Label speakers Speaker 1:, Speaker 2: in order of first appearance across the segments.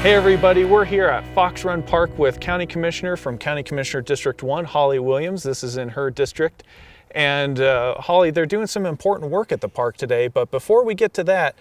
Speaker 1: Hey everybody, we're here at Fox Run Park with County Commissioner from County Commissioner District 1, Holly Williams. This is in her district. And Holly, they're doing some important work at the park today, but before we get to that,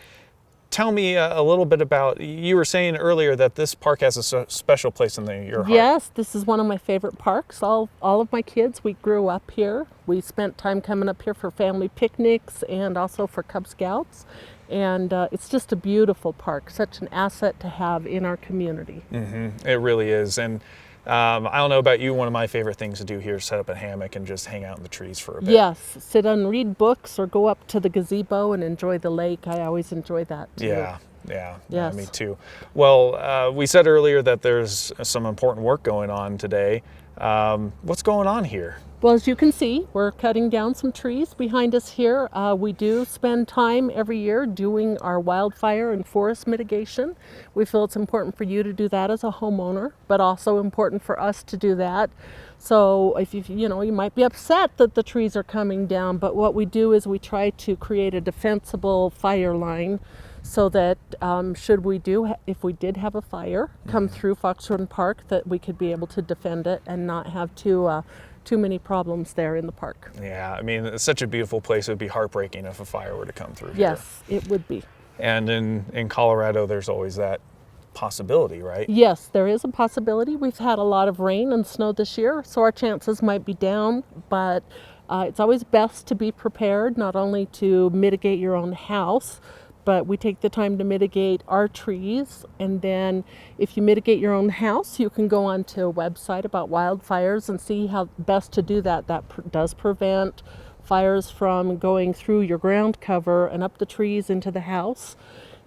Speaker 1: tell me a little bit about, you were saying earlier that this park has a special place in your heart.
Speaker 2: Yes, this is one of my favorite parks. All of my kids, we grew up here. We spent time coming up here for family picnics and also for Cub Scouts. And it's just a beautiful park, such an asset to have in our community.
Speaker 1: Mm-hmm. It really is. And I don't know about you, one of my favorite things to do here is set up a hammock and just hang out in the trees for a bit.
Speaker 2: Yes, sit and read books or go up to the gazebo and enjoy the lake. I always enjoy that too.
Speaker 1: Yeah, me too. Well, we said earlier that there's some important work going on today. What's going on here?
Speaker 2: Well, as you can see, we're cutting down some trees behind us here. We do spend time every year doing our wildfire and forest mitigation. We feel it's important for you to do that as a homeowner, but also important for us to do that. So if you might be upset that the trees are coming down, but what we do is we try to create a defensible fire line so that if we did have a fire come through Fox Run Park, that we could be able to defend it and not have too many problems there in the park.
Speaker 1: Yeah, I mean, it's such a beautiful place. It would be heartbreaking if a fire were to come through here.
Speaker 2: Yes, it would be.
Speaker 1: And in Colorado, there's always that possibility, right?
Speaker 2: Yes, there is a possibility. We've had a lot of rain and snow this year, so our chances might be down, but it's always best to be prepared, not only to mitigate your own house, but we take the time to mitigate our trees. And then if you mitigate your own house, you can go onto a website about wildfires and see how best to do that. That does prevent fires from going through your ground cover and up the trees into the house.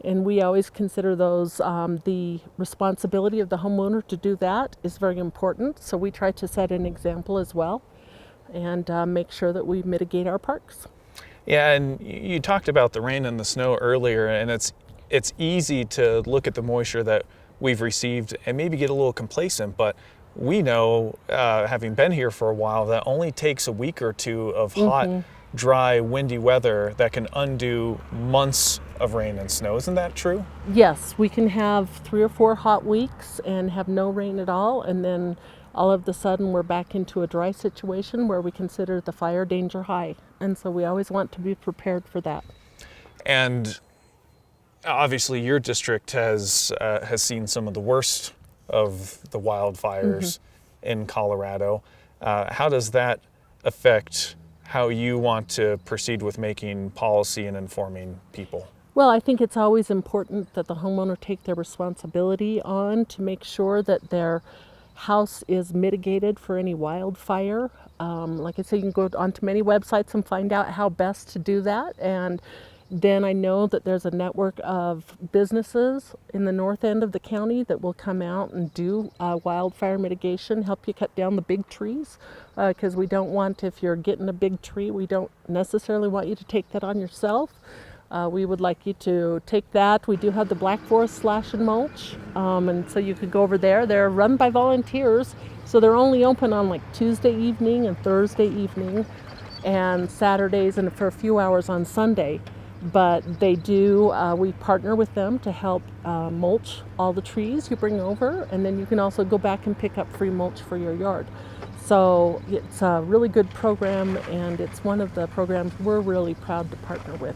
Speaker 2: And we always consider those, the responsibility of the homeowner to do that is very important. So we try to set an example as well and make sure that we mitigate our parks.
Speaker 1: Yeah, and you talked about the rain and the snow earlier, and it's easy to look at the moisture that we've received and maybe get a little complacent, but we know, having been here for a while, that only takes a week or two of hot, dry, windy weather that can undo months of rain and snow. Isn't that true?
Speaker 2: Yes, we can have 3 or 4 hot weeks and have no rain at all, and then all of a sudden we're back into a dry situation where we consider the fire danger high. And so we always want to be prepared for that.
Speaker 1: And obviously your district has seen some of the worst of the wildfires in Colorado. How does that affect how you want to proceed with making policy and informing people?
Speaker 2: Well, I think it's always important that the homeowner take their responsibility on to make sure that their house is mitigated for any wildfire. Like I said, you can go onto many websites and find out how best to do that. And then I know that there's a network of businesses in the north end of the county that will come out and do wildfire mitigation, help you cut down the big trees. Because we don't want, if you're getting a big tree, we don't necessarily want you to take that on yourself. We would like you to take that. We do have the Black Forest Slash and Mulch, and so you could go over there. They're run by volunteers, so they're only open on like Tuesday evening and Thursday evening and Saturdays and for a few hours on Sunday. But they do, we partner with them to help mulch all the trees you bring over, and then you can also go back and pick up free mulch for your yard. So it's a really good program, and it's one of the programs we're really proud to partner with.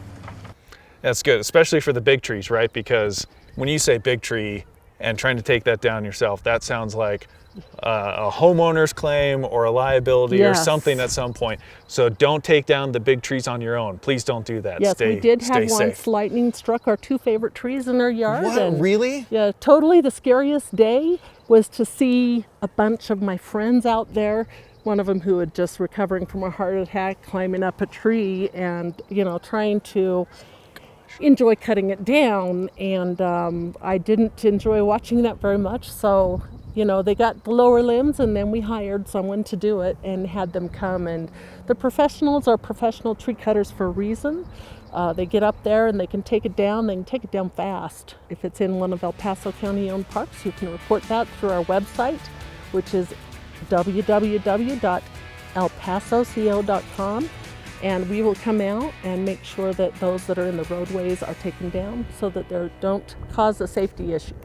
Speaker 1: That's good, especially for the big trees, right? Because when you say big tree and trying to take that down yourself, that sounds like a homeowner's claim or a liability or something at some point. So don't take down the big trees on your own. Please don't do that.
Speaker 2: Yes, we did have
Speaker 1: stay
Speaker 2: once
Speaker 1: safe.
Speaker 2: Lightning struck our 2 favorite trees in our yard.
Speaker 1: What,
Speaker 2: and
Speaker 1: really?
Speaker 2: Yeah, totally. The scariest day was to see a bunch of my friends out there. One of them who had just recovering from a heart attack, climbing up a tree and, trying to enjoy cutting it down, and I didn't enjoy watching that very much, so they got the lower limbs, and then we hired someone to do it and had them come. And the professionals are professional tree cutters for a reason. They get up there and they can take it down. They can take it down fast. If it's in one of El Paso County owned parks, you can report that through our website, which is www.elpasoco.com. And we will come out and make sure that those that are in the roadways are taken down so that they don't cause a safety issue.